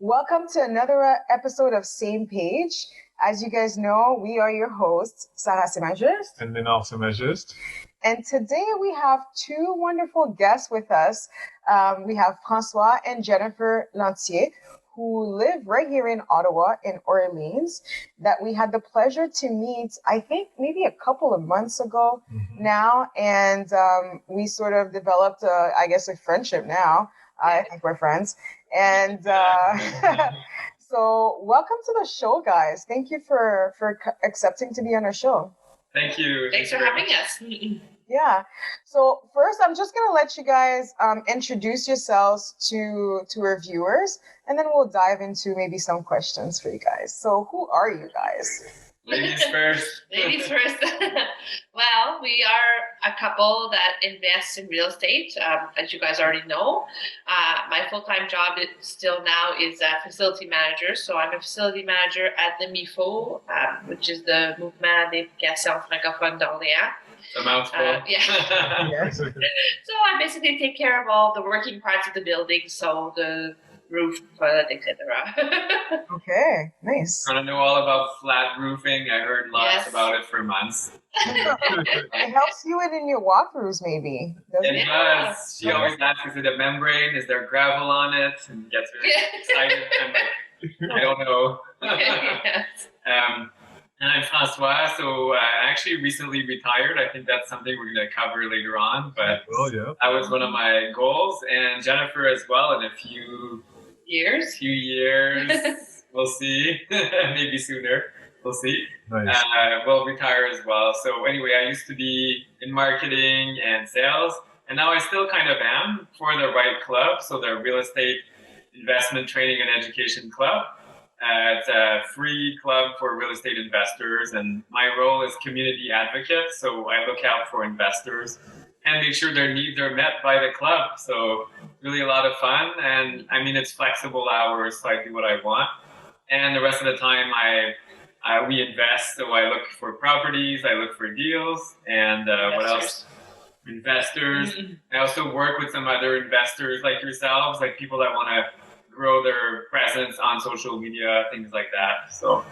Welcome to another episode of Same Page. As you guys know, we are your hosts, Sarah Semajist. And then also Semajist. And today we have two wonderful guests with us. We have François and Jennifer Lanthier, who live right here in Ottawa, in Orleans, that we had the pleasure to meet, I think maybe a couple of months ago now. And we sort of developed, a friendship now. I think we're friends. And so welcome to the show, guys. Thank you for accepting to be on our show. Thank you. Thanks for having us. Yeah. So first, I'm just going to let you guys introduce yourselves to our viewers, and then we'll dive into maybe some questions for you guys. So who are you guys? Ladies first. Ladies first. Well, we are a couple that invests in real estate, as you guys already know. My full-time job is a facility manager. So I'm a facility manager at the MIFO, which is the Mouvement d'éducation francophone d'Orléans. A mouthful. Yeah. So I basically take care of all the working parts of the building, so the roof, toilet, etc. Okay, nice. Want to know all about flat roofing? I heard lots about it for months. It helps you in your walkthroughs, maybe. It does. She always asks, is it a membrane? Is there gravel on it? And gets really excited. I'm like, I don't know. And I'm François, so I actually recently retired. I think that's something we're going to cover later on, but that was one of my goals. And Jennifer as well in a few years. We'll see. Maybe sooner. We'll see. Nice. We'll retire as well. So anyway, I used to be in marketing and sales, and now I still kind of am for the right club, so the Real Estate Investment Training and Education Club. It's a free club for real estate investors, and my role is community advocate. So I look out for investors and make sure their needs are met by the club. So really a lot of fun, and I mean it's flexible hours, so I do what I want. And the rest of the time, we invest. So I look for properties, I look for deals, and what else? Investors. I also work with some other investors like yourselves, like people that want to grow their presence on social media, things like that. So,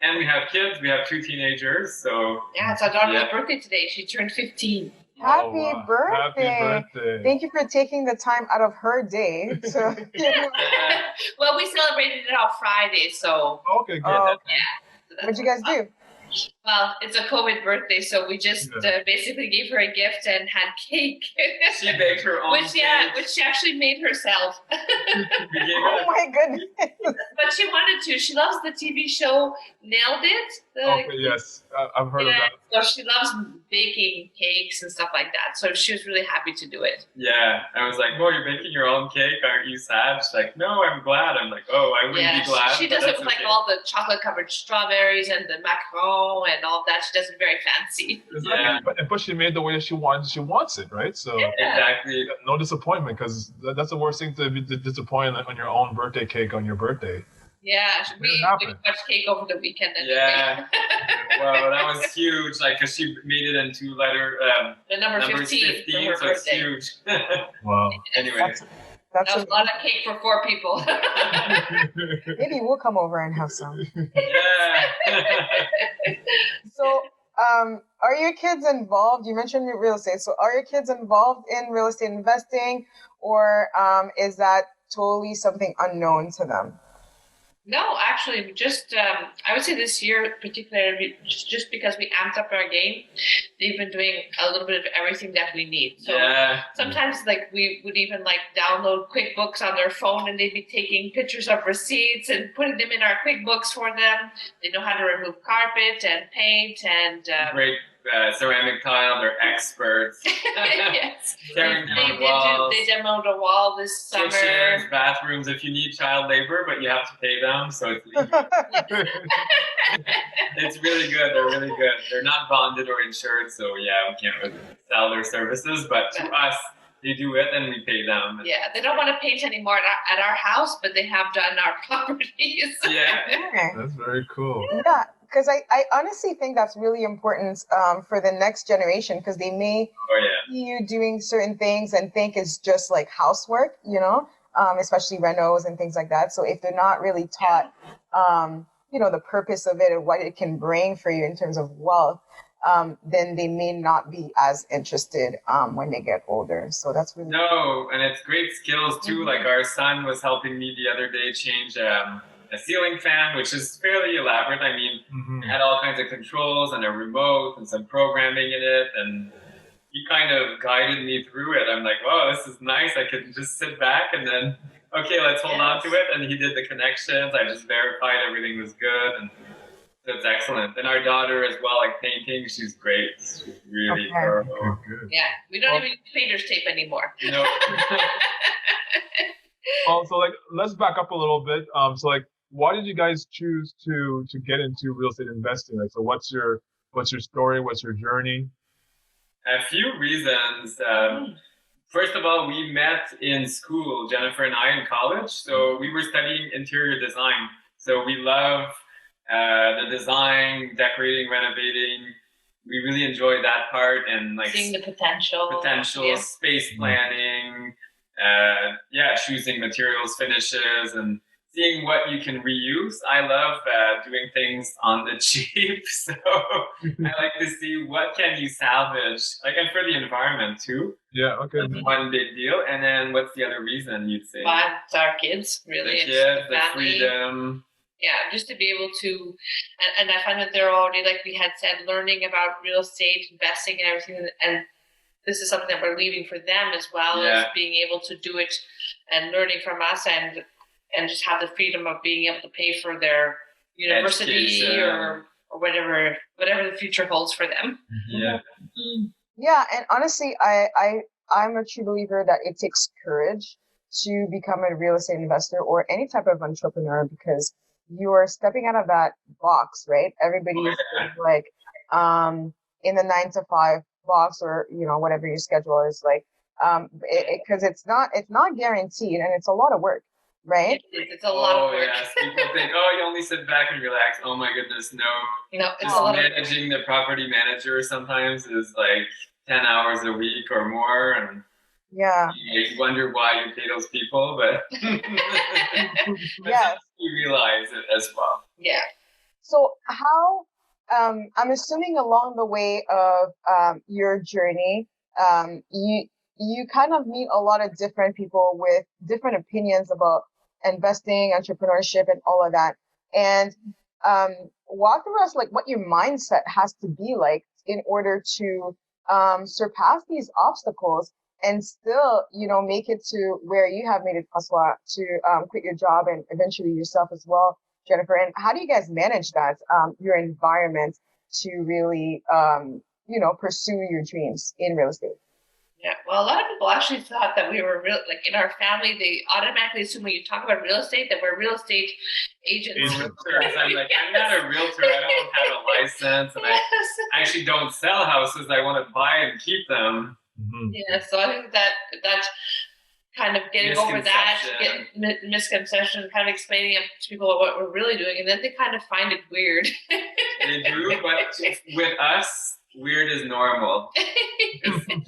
and we have kids. We have two teenagers. So yeah, it's our daughter's birthday today. She turned 15. Happy birthday. Happy birthday. Thank you for taking the time out of her day. Well, we celebrated it on Friday, so. Okay, good. Oh, yeah. What'd you guys do? Well, it's a COVID birthday, so we just basically gave her a gift and had cake. She baked her own cake. Which she actually made herself. Oh my goodness. But she wanted to. She loves the TV show Nailed It. Okay, yes. I've heard of that. So she loves baking cakes and stuff like that. So she was really happy to do it. Yeah. I was like, oh, you're baking your own cake? Aren't you sad? She's like, no, I'm glad. I'm like, oh, I wouldn't be glad. She does it with like all the chocolate-covered strawberries and the macaron and all that. She does it very fancy. Yeah. But she made the way she wants it, right? So exactly. No disappointment, because that's the worst thing to be disappointed on your own birthday cake on your birthday. Yeah, we watched cake over the weekend. Yeah. Well, that was huge. Like, cause she made it in two-letter. The number 15 for her so birthday. it's huge. Wow. Anyway. That's a lot of cake for 4 people. Maybe we'll come over and have some. Yeah. So, are your kids involved? You mentioned real estate. So are your kids involved in real estate investing, or is that totally something unknown to them? No, actually, just I would say this year particularly, just because we amped up our game, they've been doing a little bit of everything that we need. So sometimes, like, we would even like download QuickBooks on their phone, and they'd be taking pictures of receipts and putting them in our QuickBooks for them. They know how to remove carpet and paint and great ceramic tile. They're experts. Yes. Tearing down walls. They demoed a wall this summer. Kitchens, bathrooms. If you need child labor, but you have to pay them, so it's legal. It's really good. They're really good. They're not bonded or insured, so yeah, we can't really sell their services. But to us, they do it, and we pay them. Yeah, they don't want to paint anymore at our house, but they have done our properties. Yeah. Okay. That's very cool. Yeah. Because I honestly think that's really important for the next generation, because they may see you doing certain things and think it's just like housework, you know? especially renos and things like that. So if they're not really taught, the purpose of it and what it can bring for you in terms of wealth, then they may not be as interested when they get older. So that's really no, and it's great skills too. Like our son was helping me the other day change a ceiling fan, which is fairly elaborate. I mean, it had all kinds of controls and a remote and some programming in it, and he kind of guided me through it. I'm like, wow, this is nice. I can just sit back and then, okay, let's hold on to it. And he did the connections. I just verified everything was good. And that's excellent. And our daughter as well, like painting, she's great. She's really thorough. Good. Yeah, we don't even use painter's tape anymore. No. Well, so like, let's back up a little bit. So like, why did you guys choose to get into real estate investing? Like, so what's your story? What's your journey? A few reasons. First of all, we met in school, Jennifer and I, in college. So we were studying interior design. So we love the design, decorating, renovating. We really enjoyed that part, and like seeing the potential, space planning, choosing materials, finishes, and seeing what you can reuse. I love doing things on the cheap, so I like to see what can you salvage, like, and for the environment too. Yeah, okay. That's one big deal. And then what's the other reason you'd say? It's our kids, really. The kids, the freedom. Yeah, just to be able to, and I find that they're already, like we had said, learning about real estate, investing and everything, and this is something that we're leaving for them as well, as being able to do it and learning from us, and just have the freedom of being able to pay for their university or whatever the future holds for them. Yeah. Yeah, and honestly, I'm a true believer that it takes courage to become a real estate investor or any type of entrepreneur, because you are stepping out of that box, right? Everybody's like in the 9 to 5 box, or whatever your schedule is like, because it's not guaranteed, and it's a lot of work. Right? It's a lot of work. Yes. People think, you only sit back and relax. Oh my goodness, no. No, it's just a lot managing the property manager sometimes is like 10 hours a week or more, and you wonder why you pay those people, but you realize it as well. Yeah. So how, I'm assuming along the way of your journey, you kind of meet a lot of different people with different opinions about investing, entrepreneurship, and all of that. And walk through us like what your mindset has to be like in order to surpass these obstacles and still, make it to where you have made it, François, to quit your job and eventually yourself as well, Jennifer. And how do you guys manage that, your environment, to really, pursue your dreams in real estate? Yeah, well, a lot of people actually thought that we were real, like in our family, they automatically assume when you talk about real estate that we're real estate agents. I'm like, I'm not a realtor. I don't have a license, and I actually don't sell houses. I want to buy and keep them. Mm-hmm. Yeah, so I think that's kind of getting over that misconception, kind of explaining to people what we're really doing, and then they kind of find it weird. They do, but with us, weird is normal.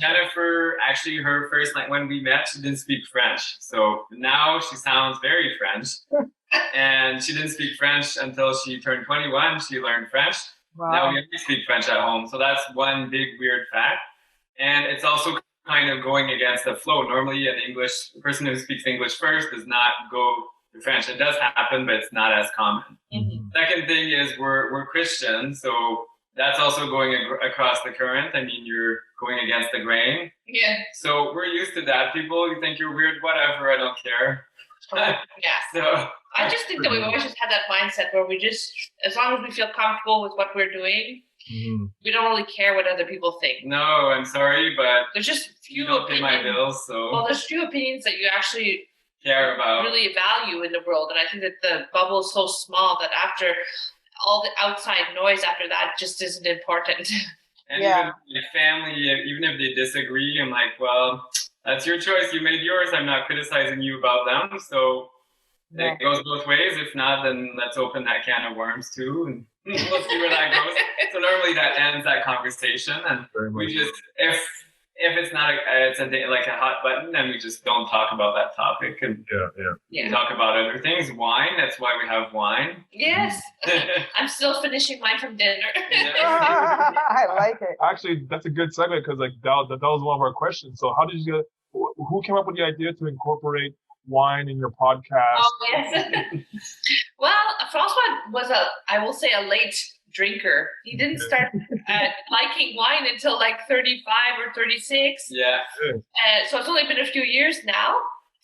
Jennifer, actually, her first night when we met, she didn't speak French. So now she sounds very French. And she didn't speak French until she turned 21. She learned French. Wow. Now we only speak French at home. So that's one big weird fact. And it's also kind of going against the flow. Normally, a person who speaks English first does not go to French. It does happen, but it's not as common. Mm-hmm. Second thing is we're Christian, so that's also going across the current. I mean, you're going against the grain. Yeah. So we're used to that. People, you think you're weird, whatever, I don't care. Yeah. So I just think that we've always just had that mindset where we just, as long as we feel comfortable with what we're doing, we don't really care what other people think. No, I'm sorry, but there's just few you don't pay my bills, so. Well, there's few opinions that you actually care about, really value in the world, and I think that the bubble is so small that after all the outside noise after that just isn't important. And even my family, even if they disagree, I'm like, well, that's your choice. You made yours. I'm not criticizing you about them. So it goes both ways. If not, then let's open that can of worms too, and we'll see where that goes. So normally that ends that conversation, and we just, if it's not it's like a hot button, then we just don't talk about that topic and Yeah. talk about other things. Wine, that's why we have wine. Yes. I'm still finishing mine from dinner. I like it. Actually, that's a good segment because like that was one of our questions. So how did you get? Who came up with the idea to incorporate wine in your podcast? Oh, yes. Well, François was I will say, a late drinker. He didn't start liking wine until like 35 or 36. Yeah. So it's only been a few years now.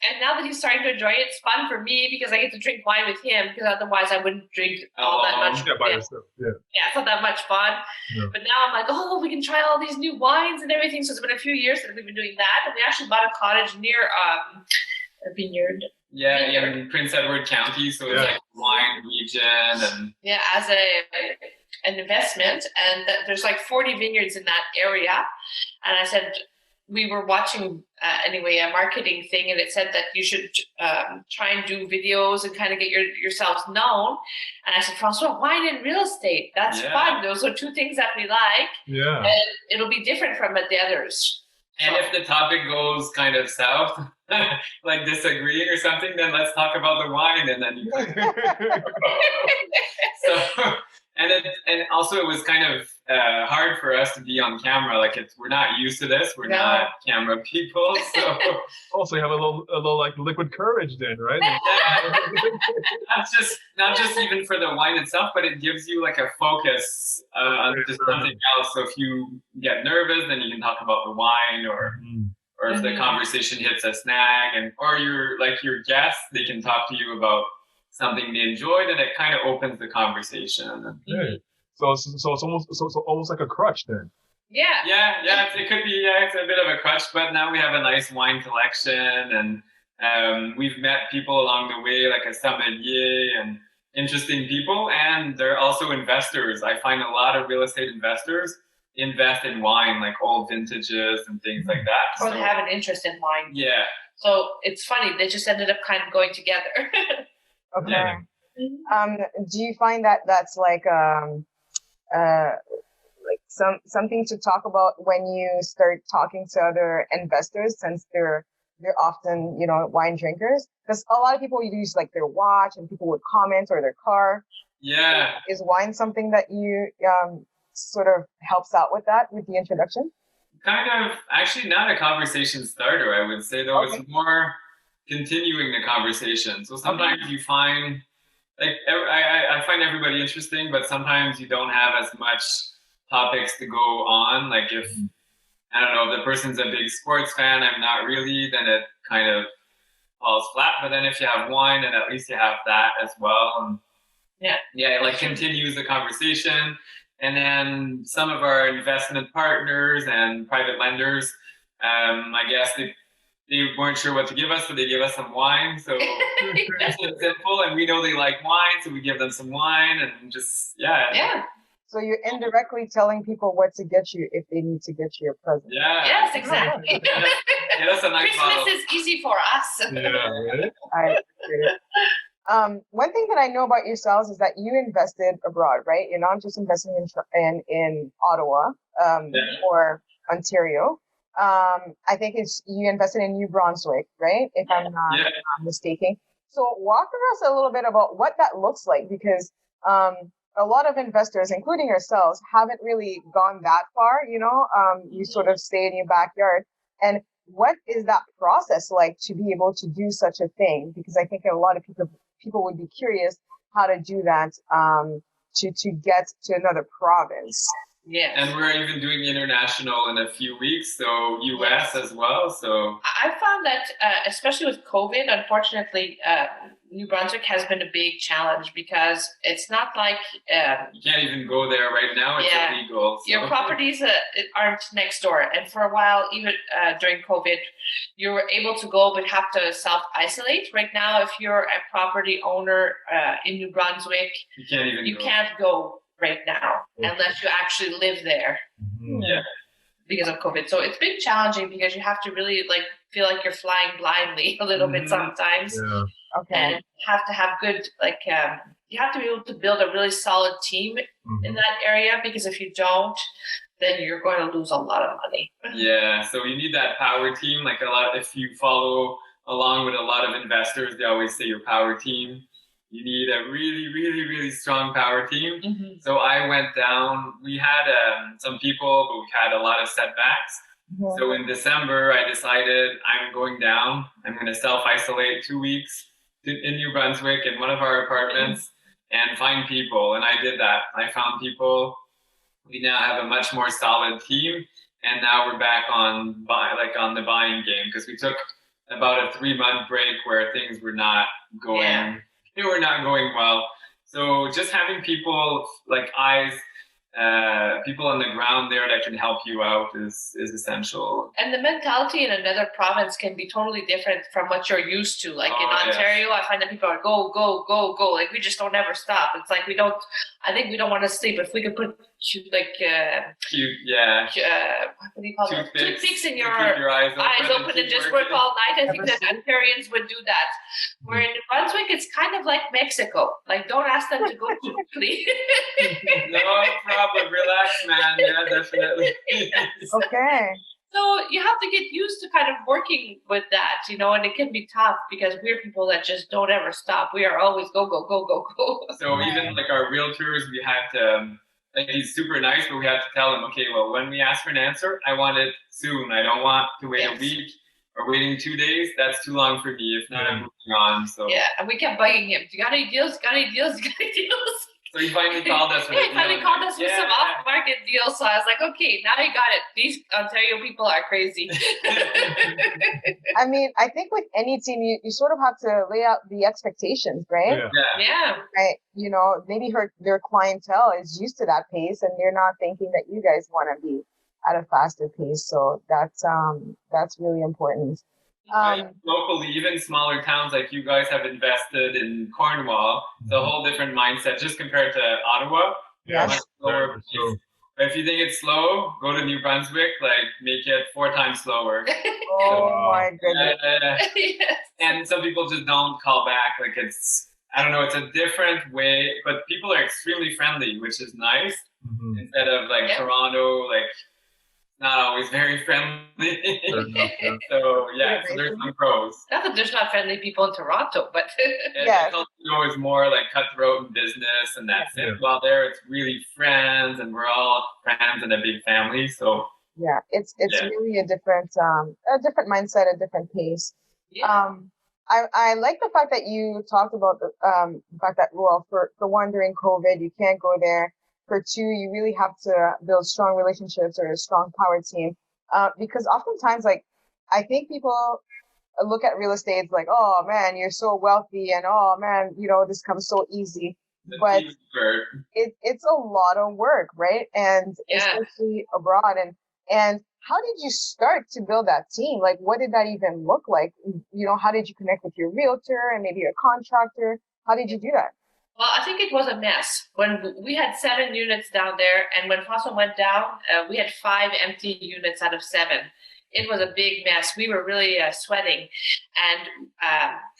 And now that he's starting to enjoy it, it's fun for me because I get to drink wine with him, because otherwise I wouldn't drink all that much. Yeah, by yourself. Yeah, it's not that much fun. Yeah. But now I'm like, oh, we can try all these new wines and everything. So it's been a few years that we've been doing that. And we actually bought a cottage near a vineyard. Yeah, in Prince Edward County. So it's like wine region. And as an investment. And there's like 40 vineyards in that area. And I said, we were watching a marketing thing, and it said that you should try and do videos and kind of get yourselves known. And I said, François, wine and real estate, that's fun. Those are two things that we like. Yeah. And it'll be different from the others. And if the topic goes kind of south, like disagreeing or something, then let's talk about the wine, and then you And also it was kind of hard for us to be on camera. Like we're not used to this. We're not camera people. So also you have a little like liquid courage then, right? not just even for the wine itself, but it gives you like a focus on just something else. So if you get nervous, then you can talk about the wine, or if the conversation hits a snag, or your guests, they can talk to you about something they enjoyed, and it kind of opens the conversation. Okay. So it's almost like a crutch then. Yeah. It could be. Yeah, it's a bit of a crutch, but now we have a nice wine collection, and we've met people along the way, like a sommelier and interesting people, and they're also investors. I find a lot of real estate investors invest in wine, like old vintages and things like that. Or they have an interest in wine. Yeah. So it's funny, they just ended up kind of going together. Okay. Yeah. Do you find that that's like something to talk about when you start talking to other investors, since they're often wine drinkers? Because a lot of people use like their watch, and people would comment, or their car. Yeah. Is wine something that you sort of helps out with the introduction? Kind of, actually not a conversation starter, I would say, though. Okay. It's more continuing the conversation. So sometimes you find, like, I find everybody interesting, but sometimes you don't have as much topics to go on. Like if, I don't know, if the person's a big sports fan, I'm not really, then it kind of falls flat. But then if you have wine, then at least you have that as well. And it like continues the conversation. And then some of our investment partners and private lenders, I guess they weren't sure what to give us, so they gave us some wine. So it's simple, and we know they like wine, so we give them some wine, and just So you're indirectly telling people what to get you if they need to get you a present. Yeah. Yes, exactly. That's a nice Christmas model. is easy for us. Yeah, right? I appreciate it. One thing that I know about yourselves is that you invested abroad, right? You're not just investing in Ottawa or Ontario. I think you invested in New Brunswick, right? If I'm not mistaken. So walk us a little bit about what that looks like, because a lot of investors, including yourselves, haven't really gone that far. You sort of stay in your backyard. And what is that process like to be able to do such a thing? Because I think a lot of people would be curious how to do that to get to another province. Yeah. And we're even doing international in a few weeks, so US as well. So I found that, especially with COVID, unfortunately, New Brunswick has been a big challenge, because it's not like you can't even go there right now. It's illegal. So. Your properties aren't next door, and for a while, even during COVID, you were able to go but have to self-isolate. Right now, if you're a property owner in New Brunswick, you can't go right now unless you actually live there. Yeah. Because of COVID. So it's been challenging, because you have to really feel like you're flying blindly a little bit sometimes. Yeah. Okay. And have to have good, you have to be able to build a really solid team in that area, because if you don't, then you're going to lose a lot of money. Yeah, so you need that power team. Like a lot, if you follow along with a lot of investors, they always say your power team. You need a really, really, really strong power team. Mm-hmm. So I went down. We had some people, but we had a lot of setbacks. Mhm. So in December, I decided I'm going down. I'm going to self-isolate 2 weeks in New Brunswick in one of our apartments and find people. And I did that. I found people. We now have a much more solid team. And now we're back on the buying game, because we took about a 3-month break where things were not going. Yeah. They were not going well. So just having people like eyes, people on the ground there that can help you out is essential. And the mentality in another province can be totally different from what you're used to. Like in Ontario, I find that people are go, go, go, go. Like we just don't ever stop. It's like I think we don't want to sleep. If we could put what do you call it? Toothpicks in your eyes open and just work all night. I think that Ontarians would do that. Where in New Brunswick, it's kind of like Mexico. Like don't ask them to go too quickly. No problem. Relax, man. Yeah, definitely. Okay. So you have to get used to kind of working with that, and it can be tough because we're people that just don't ever stop. We are always go, go, go, go, go. So even like our realtors, we had to, like he's super nice, but we had to tell him, okay, well, when we ask for an answer, I want it soon. I don't want to wait a week or waiting 2 days. That's too long for me. If not, I'm moving on. So yeah, and we kept bugging him. You got any deals? Got any deals? Got any deals? So he finally called us. He finally called us with some off-market deals. So I was like, okay, now you got it. These Ontario people are crazy. I mean, I think with any team, you sort of have to lay out the expectations, right? Yeah. Right. Maybe their clientele is used to that pace, and they're not thinking that you guys want to be at a faster pace. So that's really important. Locally, even smaller towns like you guys have invested in Cornwall, it's a whole different mindset just compared to Ottawa. Yeah, much slower pace. But if you think it's slow, go to New Brunswick, like make it 4 times slower. Oh my goodness. Yes. And some people just don't call back. Like it's a different way, but people are extremely friendly, which is nice. Mm-hmm. Instead of like Toronto, like not always very friendly. So there's some pros. Not that there's not friendly people in Toronto, but Toronto is more like cutthroat in business, and that's it. While there, it's really friends, and we're all friends and a big family. So it's really a different mindset, a different pace. Yeah. I like the fact that you talked about the fact that, well, for one, during COVID, you can't go there. For 2, you really have to build strong relationships or a strong power team. Because oftentimes, like, I think people look at real estate like, oh man, you're so wealthy, and oh man, this comes so easy. But it's a lot of work, right? And especially abroad. And how did you start to build that team? Like, what did that even look like? How did you connect with your realtor and maybe your contractor? How did you do that? Well, I think it was a mess. When we had 7 units down there, and when François went down, we had 5 empty units out of 7. It was a big mess. We were really sweating. And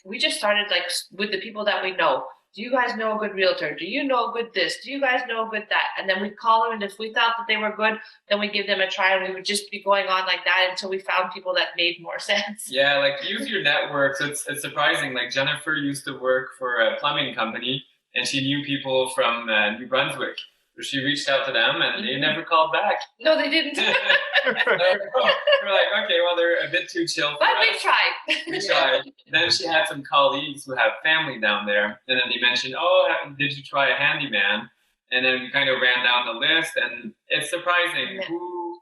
we just started like with the people that we know. Do you guys know a good realtor? Do you know a good this? Do you guys know a good that? And then we'd call them, and if we thought that they were good, then we'd give them a try, and we would just be going on like that until we found people that made more sense. Yeah, like use your networks. It's surprising. Like Jennifer used to work for a plumbing company, and she knew people from New Brunswick. So she reached out to them, and they never called back. No, they didn't. We're like, okay, well, they're a bit too chill for but us. we tried. We tried. Then she had some colleagues who have family down there, and then they mentioned, oh, did you try a handyman? And then we kind of ran down the list, and it's surprising who,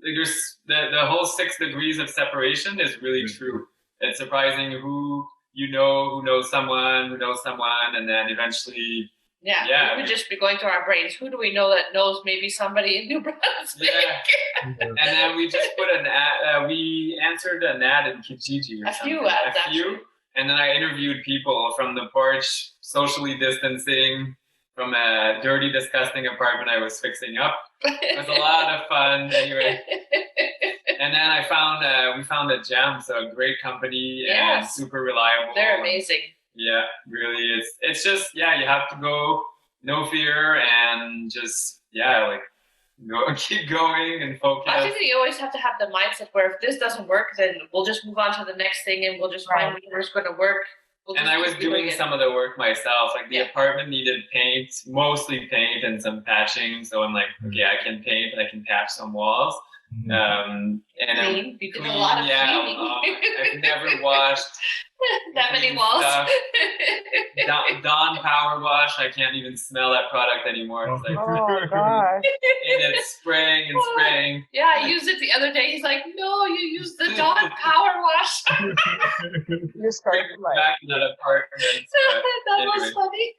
there's the whole 6 degrees of separation is really true. It's surprising who knows someone, and then eventually... Yeah, we would just be going through our brains. Who do we know that knows maybe somebody in New Brunswick? Yeah. And then we just put an ad, we answered an ad in Kijiji or something. A few. And then I interviewed people from the porch, socially distancing, from a dirty, disgusting apartment I was fixing up. It was a lot of fun anyway. And then we found a gem, so a great company and super reliable. They're amazing. Yeah, really. It's just, you have to go, no fear, and just, keep going and focus. I think that you always have to have the mindset where if this doesn't work, then we'll just move on to the next thing and we'll just find whatever's going to work. And I was doing some of the work myself. Like the apartment needed paint, mostly paint and some patching. So I'm like, okay, I can paint and I can patch some walls. And you did a lot of cleaning. I've never washed that many walls. Dawn Power Wash. I can't even smell that product anymore. It's like, oh gosh. And it's spraying and spraying. Yeah, I used it the other day. He's like, no, you used the Dawn Power Wash. You started back in that apartment. That was funny.